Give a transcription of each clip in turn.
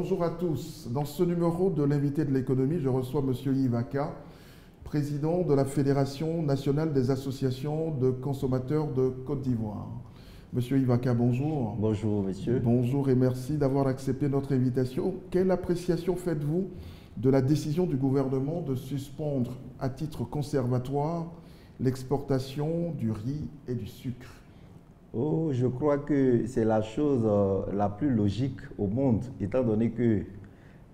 bonjour à tous. Dans ce numéro de l'invité de l'économie, je reçois M. Yves Aka, président de la Fédération nationale des associations de consommateurs de Côte d'Ivoire. Monsieur Yves Aka, bonjour. Bonjour, monsieur. Bonjour et merci d'avoir accepté notre invitation. Quelle appréciation faites-vous de la décision du gouvernement de suspendre à titre conservatoire l'exportation du riz et du sucre? Oh, je crois que c'est la chose la plus logique au monde, étant donné que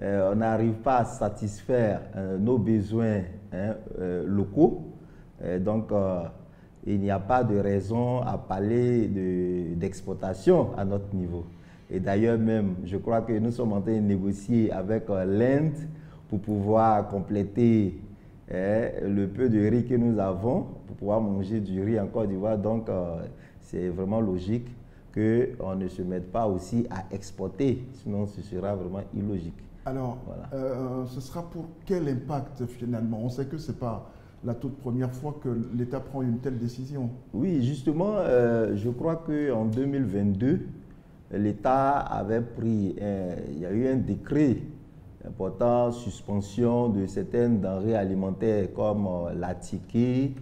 on n'arrive pas à satisfaire nos besoins locaux. Donc, il n'y a pas de raison à parler d'exportation à notre niveau. Et d'ailleurs même, je crois que nous sommes en train de négocier avec l'Inde pour pouvoir compléter le peu de riz que nous avons, pour pouvoir manger du riz en Côte d'Ivoire. Donc, c'est vraiment logique qu'on ne se mette pas aussi à exporter, sinon ce sera vraiment illogique. Alors, voilà. Ce sera pour quel impact finalement? On sait que ce n'est pas la toute première fois que l'État prend une telle décision. Oui, justement, je crois qu'en 2022, l'État avait pris, il y a eu un décret portant suspension de certaines denrées alimentaires comme la ticket,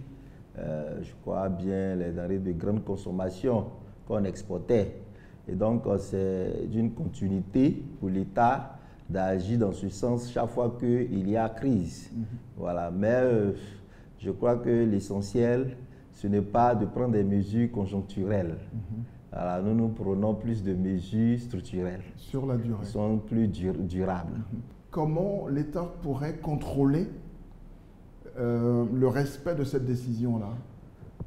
je crois bien les denrées de grande consommation qu'on exportait. Et donc, c'est d'une continuité pour l'État d'agir dans ce sens chaque fois qu'il y a crise. Voilà. Mais je crois que l'essentiel, ce n'est pas de prendre des mesures conjoncturelles. Alors, nous prenons plus de mesures structurelles. Sur la durée. Qui sont plus durables. Comment l'État pourrait contrôler le respect de cette décision-là,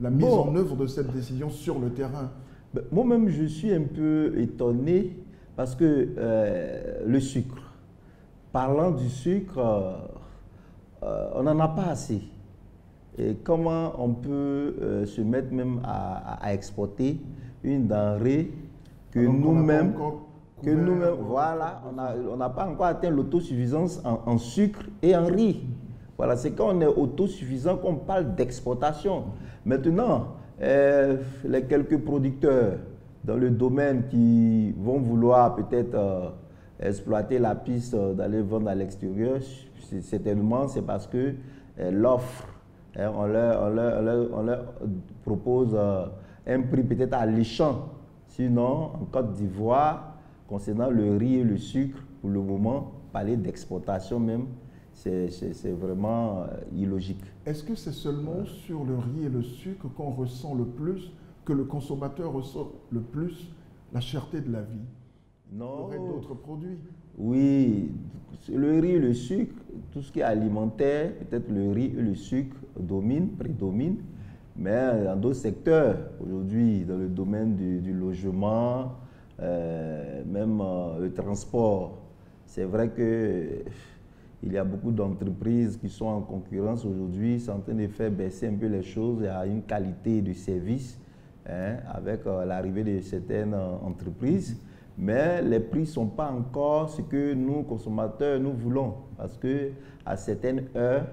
la mise en œuvre de cette décision sur le terrain? Moi-même, je suis un peu étonné parce que le sucre, parlant du sucre, on n'en a pas assez. Et comment on peut se mettre même à exporter une denrée que nous-mêmes, voilà, on n'a pas encore atteint l'autosuffisance en sucre et en riz. Voilà, c'est quand on est autosuffisant qu'on parle d'exportation. Maintenant, les quelques producteurs dans le domaine qui vont vouloir peut-être exploiter la piste d'aller vendre à l'extérieur, certainement c'est parce que l'offre, on leur propose un prix peut-être alléchant. Sinon, en Côte d'Ivoire, concernant le riz et le sucre, pour le moment, parler d'exportation même, c'est vraiment illogique. Est-ce que c'est seulement sur le riz et le sucre qu'on ressent le plus, que le consommateur ressent le plus la cherté de la vie? Non. Il y aurait d'autres produits? Oui, le riz et le sucre, tout ce qui est alimentaire, peut-être le riz et le sucre prédominent, mais dans d'autres secteurs, aujourd'hui, dans le domaine du logement, même le transport, c'est vrai que il y a beaucoup d'entreprises qui sont en concurrence aujourd'hui, sont en train de faire baisser un peu les choses. Il y a une qualité de service avec l'arrivée de certaines entreprises. Mais les prix ne sont pas encore ce que nous, consommateurs, nous voulons. Parce qu'à certaines heures,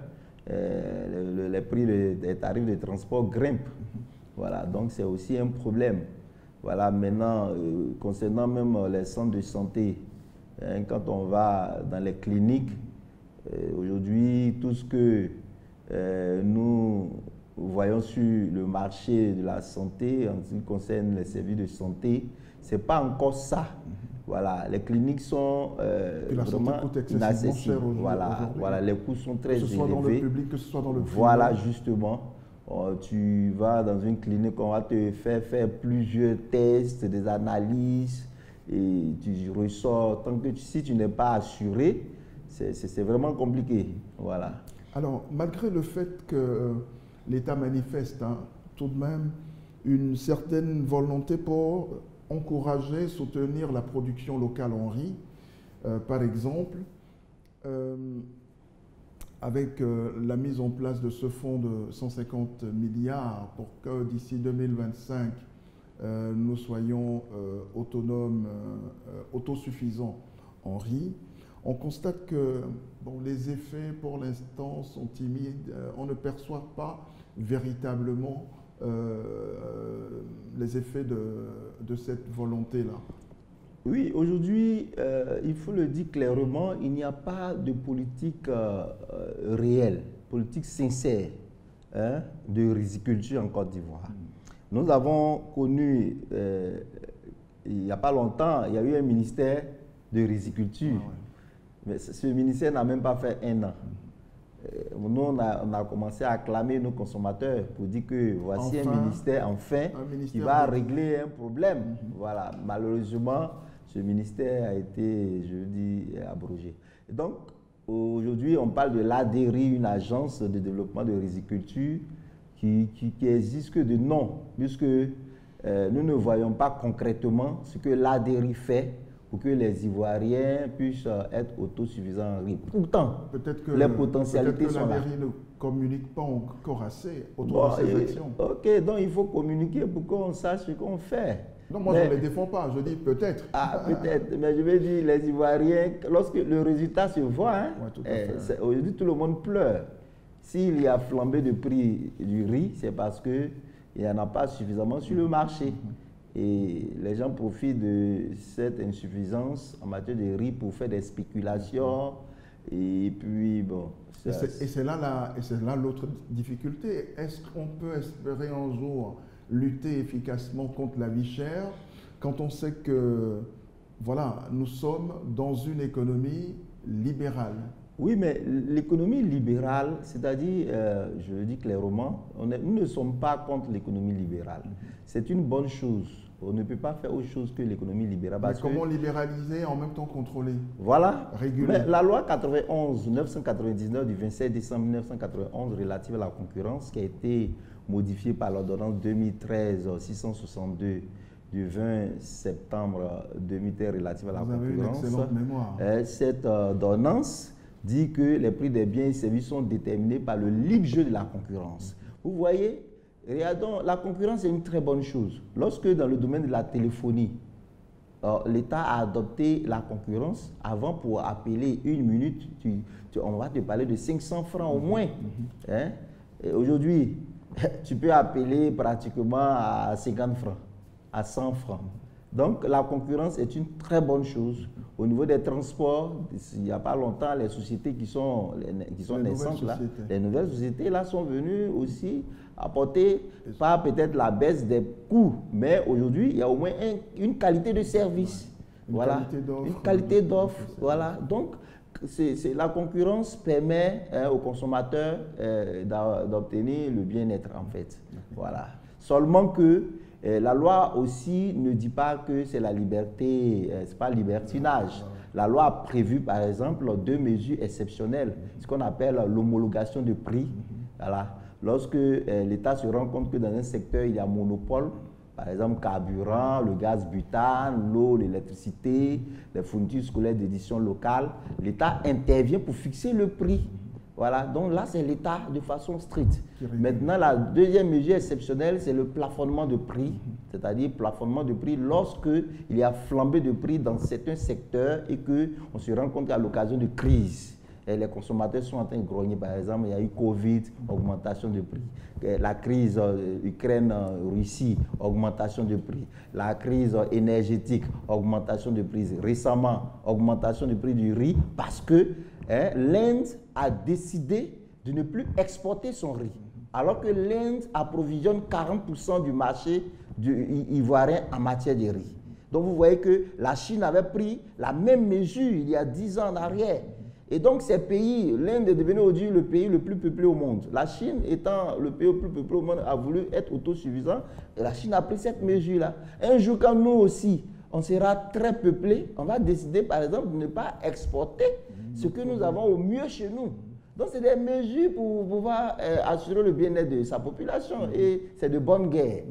les prix des tarifs de transport grimpent. Voilà, donc c'est aussi un problème. Voilà, maintenant, concernant même les centres de santé, quand on va dans les cliniques, aujourd'hui, tout ce que nous voyons sur le marché de la santé, en ce qui concerne les services de santé, ce n'est pas encore ça. Voilà, les cliniques sont vraiment inaccessibles. Voilà, les coûts sont très élevés. Que ce soit dans le public, que ce soit dans le privé. Voilà, justement. Tu vas dans une clinique, on va te faire plusieurs tests, des analyses, et tu ressors. Tant que si tu n'es pas assuré, c'est vraiment compliqué. Voilà. Alors, malgré le fait que l'État manifeste tout de même une certaine volonté pour encourager, soutenir la production locale en riz, par exemple, avec la mise en place de ce fonds de 150 milliards pour que d'ici 2025, nous soyons autonomes, autosuffisants en riz. On constate que les effets pour l'instant sont timides. On ne perçoit pas véritablement les effets de cette volonté-là. Oui, aujourd'hui, il faut le dire clairement, il n'y a pas de politique réelle, politique sincère hein, de riziculture en Côte d'Ivoire. Nous avons connu, il n'y a pas longtemps, il y a eu un ministère de riziculture. Mais ce ministère n'a même pas fait un an. Nous, on a commencé à acclamer nos consommateurs pour dire que voici un ministère qui va régler un problème. Voilà. Malheureusement, ce ministère a été, je dis, abrogé. Et donc, aujourd'hui, on parle de l'ADRI, une agence de développement de riziculture qui existe que de nom, puisque nous ne voyons pas concrètement ce que l'ADRI fait pour que les Ivoiriens puissent être autosuffisants en riz. Pourtant, les potentialités sont là. Peut-être que l'ADRI ne communique pas encore assez autour de ces actions. Ok, donc il faut communiquer pour qu'on sache ce qu'on fait. Non, moi je ne les défends pas, je dis peut-être. Ah, peut-être, mais je vais dire, les Ivoiriens, lorsque le résultat se voit, hein, aujourd'hui tout le monde pleure. S'il y a flambé de prix du riz, c'est parce qu'il n'y en a pas suffisamment sur le marché. Et les gens profitent de cette insuffisance en matière de riz pour faire des spéculations. Et puis, bon. Et c'est là l'autre difficulté. Est-ce qu'on peut espérer un jour lutter efficacement contre la vie chère quand on sait que, voilà, nous sommes dans une économie libérale? Oui, mais l'économie libérale, c'est-à-dire, je le dis clairement, nous ne sommes pas contre l'économie libérale. C'est une bonne chose. On ne peut pas faire autre chose que l'économie libérale. Mais comment libéraliser et en même temps contrôler? Voilà. Réguler. Mais la loi 91-999 du 27 décembre 1991 relative à la concurrence, qui a été modifiée par l'ordonnance 2013-662 du 20 septembre 2013 relative à la concurrence. Vous avez une excellente mémoire. Cette ordonnance dit que les prix des biens et services sont déterminés par le libre jeu de la concurrence. Vous voyez, regardons, la concurrence est une très bonne chose. Lorsque dans le domaine de la téléphonie, l'État a adopté la concurrence, avant pour appeler une minute, on va te parler de 500 francs au moins. Hein? Aujourd'hui, tu peux appeler pratiquement à 50 francs, à 100 francs. Donc, la concurrence est une très bonne chose. Au niveau des transports, il n'y a pas longtemps, les sociétés qui sont naissantes, là, les nouvelles sociétés là, sont venues aussi apporter, pas peut-être la baisse des coûts, mais aujourd'hui, il y a au moins une qualité de service. Voilà. Une qualité d'offre. Voilà. Donc, la concurrence permet aux consommateurs d'obtenir le bien-être, en fait. Voilà. Seulement que la loi aussi ne dit pas que c'est la liberté, c'est pas libertinage. La loi a prévu, par exemple, 2 mesures exceptionnelles, ce qu'on appelle l'homologation de prix. Voilà. Lorsque l'État se rend compte que dans un secteur, il y a monopole, par exemple, carburant, le gaz butane, l'eau, l'électricité, les fournitures scolaires d'édition locale, l'État intervient pour fixer le prix. Voilà, donc là, c'est l'État de façon stricte. Maintenant, la deuxième mesure exceptionnelle, c'est le plafonnement de prix, c'est-à-dire plafonnement de prix lorsque il y a flambé de prix dans certains secteurs et qu'on se rend compte qu'à l'occasion de crise, et les consommateurs sont en train de grogner. Par exemple, il y a eu Covid, augmentation de prix. La crise Ukraine-Russie, augmentation de prix. La crise énergétique, augmentation de prix. Récemment, augmentation du prix du riz parce que l'Inde a décidé de ne plus exporter son riz. Alors que l'Inde approvisionne 40% du marché ivoirien en matière de riz. Donc vous voyez que la Chine avait pris la même mesure il y a 10 ans en arrière. Et donc ces pays, l'Inde est devenue aujourd'hui le pays le plus peuplé au monde. La Chine étant le pays le plus peuplé au monde a voulu être autosuffisant et la Chine a pris cette mesure-là. Un jour quand nous aussi, on sera très peuplé, on va décider par exemple de ne pas exporter ce que nous avons au mieux chez nous. Donc c'est des mesures pour pouvoir assurer le bien-être de sa population et c'est de bonne guerre.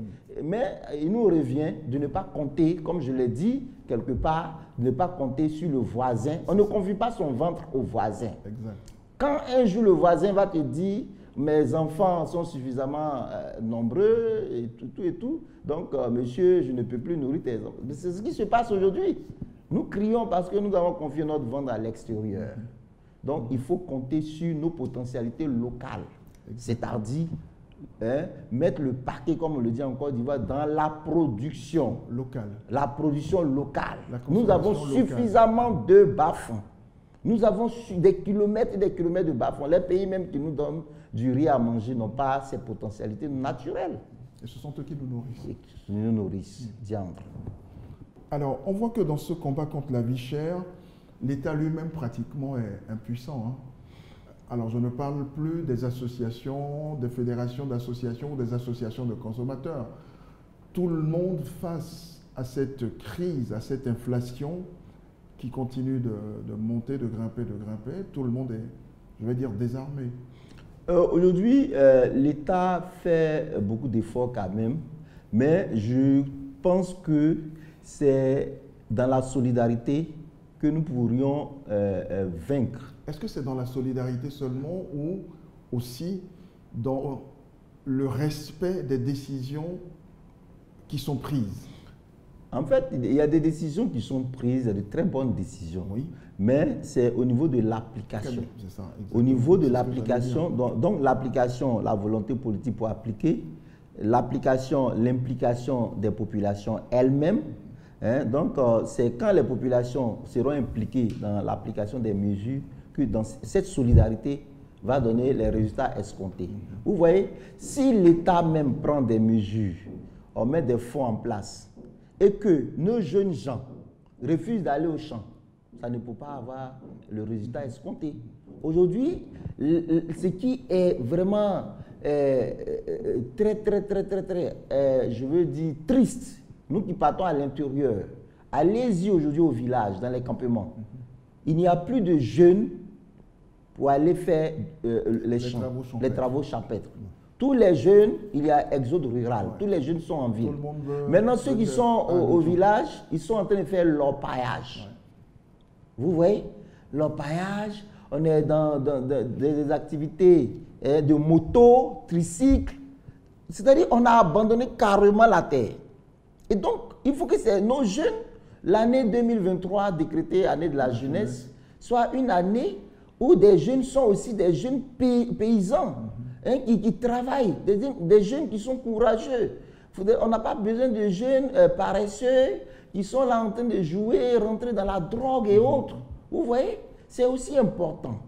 Mais il nous revient de ne pas compter, comme je l'ai dit quelque part, de ne pas compter sur le voisin. On ne confie pas son ventre au voisin. Exact. Quand un jour le voisin va te dire mes enfants sont suffisamment nombreux et tout, donc monsieur, je ne peux plus nourrir tes enfants. C'est ce qui se passe aujourd'hui. Nous crions parce que nous avons confié notre ventre à l'extérieur. Donc il faut compter sur nos potentialités locales, c'est-à-dire mettre le paquet, comme on le dit en Côte d'Ivoire, dans la production locale. La production locale. Nous avons suffisamment de bas-fonds. Nous avons des kilomètres et des kilomètres de bas-fonds. Les pays même qui nous donnent du riz à manger n'ont pas ces potentialités naturelles. Et ce sont eux qui nous nourrissent. Qui nous nourrissent, diantre. Alors, on voit que dans ce combat contre la vie chère, l'État lui-même pratiquement est impuissant. Hein. Alors, je ne parle plus des associations, des fédérations d'associations ou des associations de consommateurs. Tout le monde face à cette crise, à cette inflation qui continue de monter, de grimper, tout le monde est, je vais dire, désarmé. Aujourd'hui, l'État fait beaucoup d'efforts quand même, mais je pense que c'est dans la solidarité que nous pourrions vaincre. Est-ce que c'est dans la solidarité seulement ou aussi dans le respect des décisions qui sont prises? En fait, il y a des décisions qui sont prises, il y a de très bonnes décisions, oui. Mais c'est au niveau de l'application. C'est ça, au niveau de l'application, donc l'application, la volonté politique pour appliquer, l'application, l'implication des populations elles-mêmes. Hein, donc, c'est quand les populations seront impliquées dans l'application des mesures que dans cette solidarité va donner les résultats escomptés. Vous voyez, si l'État même prend des mesures, on met des fonds en place et que nos jeunes gens refusent d'aller au champ, ça ne peut pas avoir le résultat escompté. Aujourd'hui, ce qui est vraiment je veux dire, triste, nous qui partons à l'intérieur, allez-y aujourd'hui au village, dans les campements. Il n'y a plus de jeunes pour aller faire les travaux champêtres. Tous les jeunes, il y a exode rural, tous les jeunes sont en ville. Maintenant, ceux qui sont au village, ils sont en train de faire l'orpaillage. Vous voyez, l'orpaillage, on est dans des activités de moto, tricycle. C'est-à-dire qu'on a abandonné carrément la terre. Et donc, il faut que nos jeunes, l'année 2023 décrétée année de la jeunesse, soit une année où des jeunes sont aussi des jeunes paysans qui travaillent, des jeunes qui sont courageux. On n'a pas besoin de jeunes paresseux qui sont là en train de jouer, rentrer dans la drogue et autres. Vous voyez, c'est aussi important.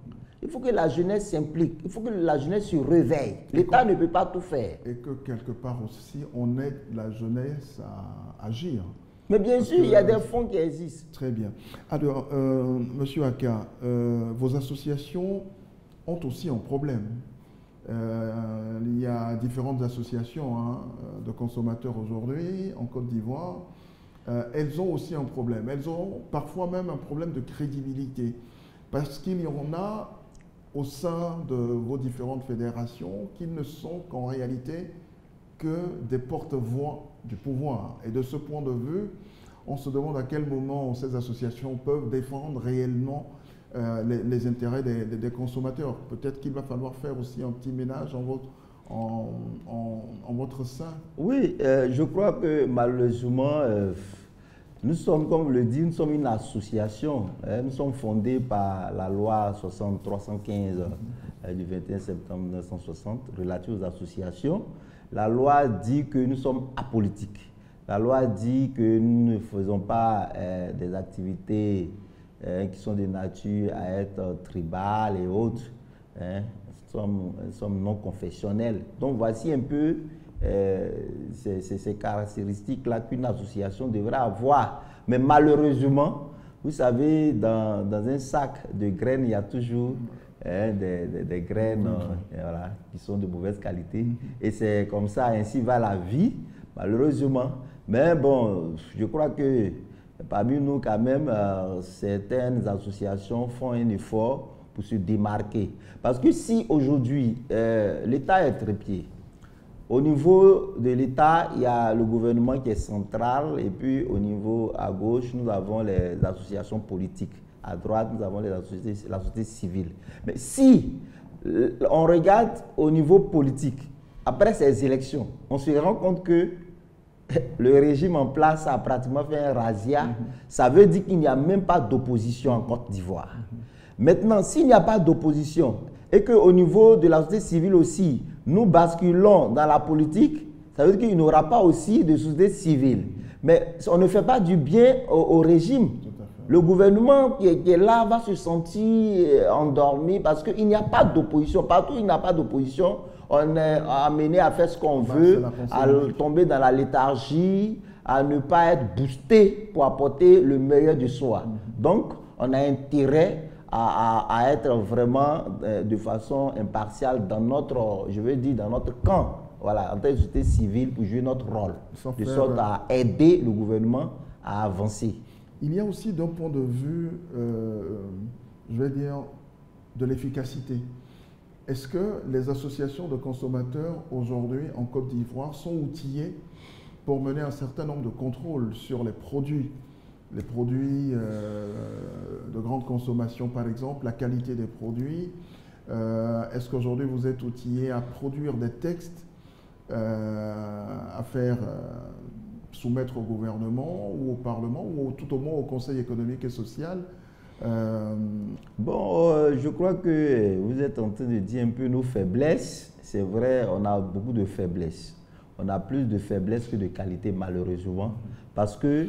Il faut que la jeunesse s'implique, il faut que la jeunesse se réveille. L'État ne peut pas tout faire. Et que quelque part aussi, on aide la jeunesse à agir. Mais bien sûr, il y a des fonds qui existent. Très bien. Alors, Monsieur Aka, vos associations ont aussi un problème. Il y a différentes associations de consommateurs aujourd'hui en Côte d'Ivoire. Elles ont aussi un problème. Elles ont parfois même un problème de crédibilité. Parce qu'il y en a au sein de vos différentes fédérations qui ne sont qu'en réalité que des porte-voix du pouvoir. Et de ce point de vue, on se demande à quel moment ces associations peuvent défendre réellement les intérêts des consommateurs. Peut-être qu'il va falloir faire aussi un petit ménage en votre sein. Oui, je crois que malheureusement, nous sommes, comme vous le dites, nous sommes une association. Nous sommes fondés par la loi 315 du 21 septembre 1960 relative aux associations. La loi dit que nous sommes apolitiques. La loi dit que nous ne faisons pas des activités qui sont de nature à être tribales et autres. Nous sommes non confessionnels. Donc voici un peu ces caractéristiques-là qu'une association devrait avoir. Mais malheureusement, vous savez, dans un sac de graines, il y a toujours des graines voilà, qui sont de mauvaise qualité. Et c'est comme ça, ainsi va la vie, malheureusement. Mais bon, je crois que parmi nous, quand même, certaines associations font un effort pour se démarquer. Parce que si aujourd'hui, l'État est trépied, au niveau de l'État, il y a le gouvernement qui est central, et puis au niveau à gauche, nous avons les associations politiques. À droite, nous avons la société civile. Mais si on regarde au niveau politique, après ces élections, on se rend compte que le régime en place a pratiquement fait un razzia. Ça veut dire qu'il n'y a même pas d'opposition en Côte d'Ivoire. Maintenant, s'il n'y a pas d'opposition et qu'au niveau de la société civile aussi, nous basculons dans la politique, ça veut dire qu'il n'y aura pas aussi de société civile. Mais on ne fait pas du bien au régime. Le gouvernement qui est là va se sentir endormi parce qu'il n'y a pas d'opposition. Partout où il n'y a pas d'opposition, on est amené à faire ce qu'on veut, à tomber dans la léthargie, à ne pas être boosté pour apporter le meilleur de soi. Donc, on a intérêt à être vraiment de façon impartiale dans notre, je veux dire, dans notre camp. Voilà, en tant que société civile, pour jouer notre rôle, de sorte à aider le gouvernement à avancer. Il y a aussi d'un point de vue, je vais dire, de l'efficacité. Est-ce que les associations de consommateurs aujourd'hui en Côte d'Ivoire sont outillées pour mener un certain nombre de contrôles sur les produits de grande consommation par exemple, la qualité des produits? Est-ce qu'aujourd'hui vous êtes outillés à produire des textes à faire soumettre au gouvernement ou au Parlement ou tout au moins au Conseil économique et social? Je crois que vous êtes en train de dire un peu nos faiblesses. C'est vrai, on a beaucoup de faiblesses. On a plus de faiblesses que de qualité, malheureusement, parce que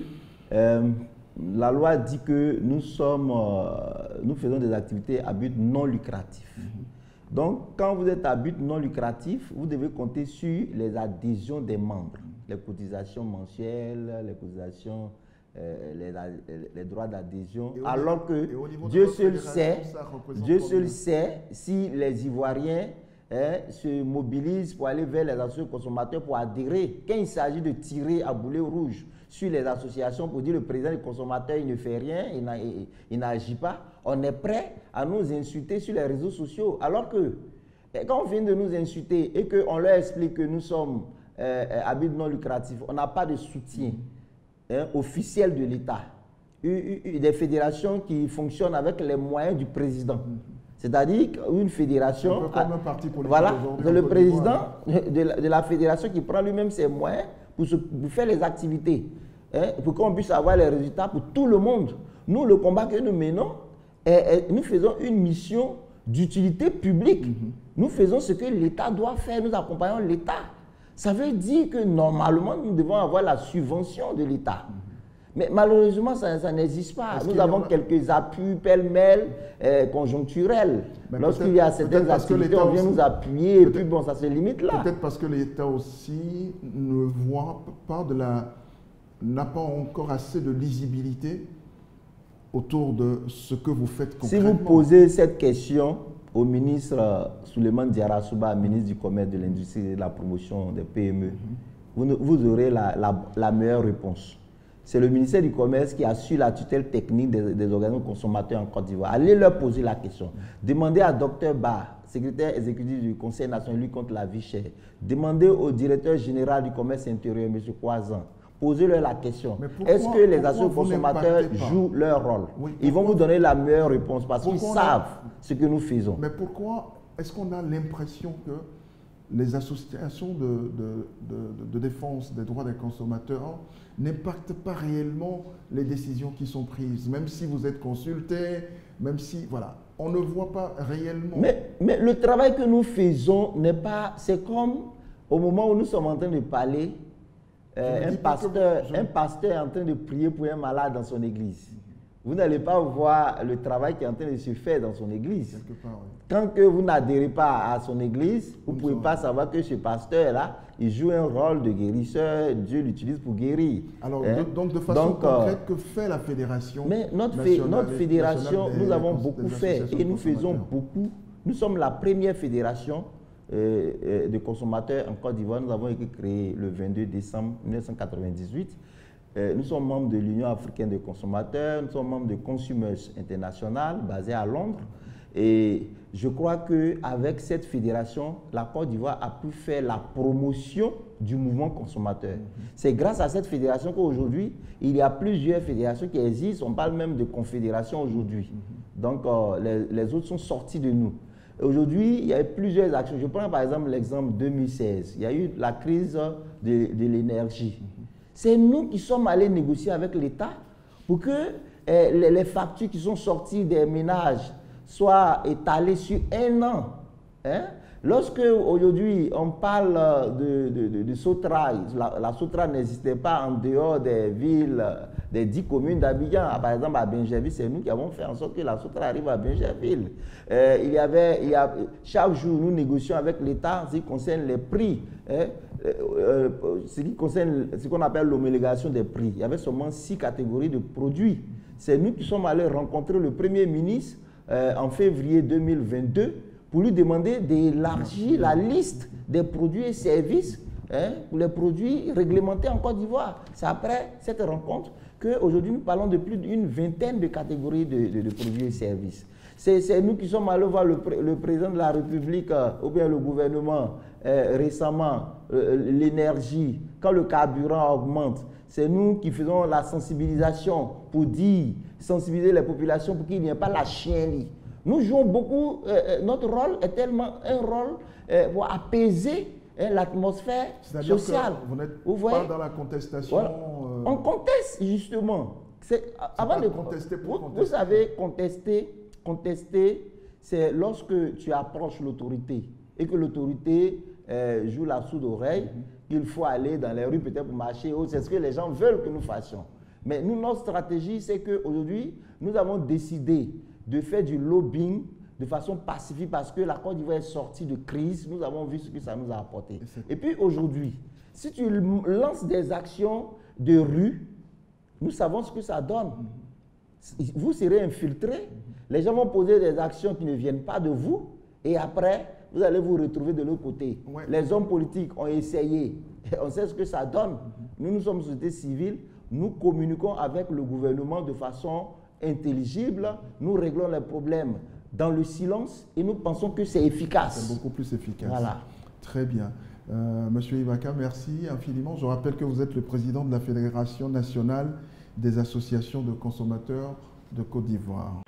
la loi dit que nous faisons des activités à but non lucratif. Donc, quand vous êtes à but non lucratif, vous devez compter sur les adhésions des membres, les cotisations mensuelles, les cotisations, les droits d'adhésion, alors que Dieu seul sait si les Ivoiriens se mobilisent pour aller vers les associations consommateurs pour adhérer. Quand il s'agit de tirer à boulet rouge sur les associations pour dire le président des consommateurs, il ne fait rien, il n'agit pas, on est prêt à nous insulter sur les réseaux sociaux. Alors que quand on vient de nous insulter et qu'on leur explique que nous sommes à but non lucratif, on n'a pas de soutien officiel de l'État. Des fédérations qui fonctionnent avec les moyens du président. C'est-à-dire qu'une fédération, un peu comme un parti politique, voilà, c'est le président de la fédération qui prend lui-même ses moyens pour faire les activités, pour qu'on puisse avoir les résultats pour tout le monde. Nous, le combat que nous menons, nous faisons une mission d'utilité publique. Nous faisons ce que l'État doit faire, nous accompagnons l'État. Ça veut dire que normalement, nous devons avoir la subvention de l'État. Mais malheureusement, ça n'existe pas. Nous avons quelques appuis pêle-mêle conjoncturels. Lorsqu'il y a certaines activités, on vient nous appuyer et puis bon, ça se limite là. Peut-être parce que l'État aussi ne voit pas n'a pas encore assez de lisibilité autour de ce que vous faites concrètement. Si vous posez cette question au ministre Souleymane Diarra Souba, ministre du Commerce, de l'Industrie et de la Promotion des PME, vous aurez la meilleure réponse. C'est le ministère du Commerce qui assure la tutelle technique des organismes consommateurs en Côte d'Ivoire. Allez leur poser la question. Demandez à Dr Ba, secrétaire exécutif du Conseil national de lutte contre la vie chère. Demandez au directeur général du commerce intérieur, M. Croizan. Posez-leur la question. Est-ce que les associations consommateurs jouent leur rôle? Ils vont vous donner la meilleure réponse parce qu'ils savent ce que nous faisons. Mais pourquoi est-ce qu'on a l'impression que les associations de défense des droits des consommateurs n'impactent pas réellement les décisions qui sont prises, même si vous êtes consulté, même si, voilà, on ne voit pas réellement. Mais le travail que nous faisons n'est pas, c'est comme au moment où nous sommes en train de parler, un pasteur est en train de prier pour un malade dans son église. Vous n'allez pas voir le travail qui est en train de se faire dans son église. Tant que vous n'adhérez pas à son église, vous ne pouvez pas savoir que ce pasteur-là, il joue un rôle de guérisseur, Dieu l'utilise pour guérir. Alors, donc de façon concrète, que fait la fédération? Mais notre fédération, nous avons beaucoup fait et nous faisons beaucoup. Nous sommes la première fédération de consommateurs en Côte d'Ivoire. Nous avons été créés le 22 décembre 1998. Nous sommes membres de l'Union africaine des consommateurs, nous sommes membres de Consumers International, basé à Londres. Et je crois qu'avec cette fédération, la Côte d'Ivoire a pu faire la promotion du mouvement consommateur. C'est grâce à cette fédération qu'aujourd'hui, il y a plusieurs fédérations qui existent. On parle même de confédération aujourd'hui. Donc, les autres sont sortis de nous. Aujourd'hui, il y a eu plusieurs actions. Je prends par exemple l'exemple 2016. Il y a eu la crise de l'énergie. C'est nous qui sommes allés négocier avec l'État pour que les factures qui sont sorties des ménages soient étalées sur 1 an. Lorsque aujourd'hui on parle de Sotra, la Sotra n'existait pas en dehors des villes, des 10 communes d'Abidjan. Par exemple à Bingerville, c'est nous qui avons fait en sorte que la Sotra arrive à Bingerville. Chaque jour nous négocions avec l'État en ce qui concerne les prix, ce qui concerne ce qu'on appelle l'homologation des prix. Il y avait seulement 6 catégories de produits. C'est nous qui sommes allés rencontrer le Premier ministre en février 2022 pour lui demander d'élargir la liste des produits et services pour les produits réglementés en Côte d'Ivoire. C'est après cette rencontre qu'aujourd'hui nous parlons de plus d'une vingtaine de catégories de produits et services. C'est nous qui sommes allés voir le président de la République ou bien le gouvernement récemment, l'énergie, quand le carburant augmente. C'est nous qui faisons la sensibilisation pour sensibiliser les populations pour qu'il n'y ait pas la chienlit. Nous jouons beaucoup, notre rôle est tellement un rôle pour apaiser l'atmosphère sociale. Vous n'êtes pas dans la contestation. Voilà. On conteste justement. Avant de contester, vous savez, contester, c'est lorsque tu approches l'autorité et que l'autorité joue la sourde oreille, qu'il faut aller dans les rues peut-être pour marcher. C'est ce que les gens veulent que nous fassions. Mais nous, notre stratégie, c'est qu'aujourd'hui, nous avons décidé de faire du lobbying de façon pacifique parce que la Côte d'Ivoire est sortie de crise. Nous avons vu ce que ça nous a apporté. Et puis aujourd'hui, si tu lances des actions de rue, nous savons ce que ça donne. Vous serez infiltrés. Les gens vont poser des actions qui ne viennent pas de vous. Et après, vous allez vous retrouver de l'autre côté. Ouais. Les hommes politiques ont essayé. On sait ce que ça donne. Nous sommes société civile. Nous communiquons avec le gouvernement de façon intelligible. Nous réglons les problèmes dans le silence et nous pensons que c'est efficace. C'est beaucoup plus efficace. Voilà. Très bien. Monsieur Ibaka, merci infiniment. Je rappelle que vous êtes le président de la Fédération nationale des associations de consommateurs de Côte d'Ivoire.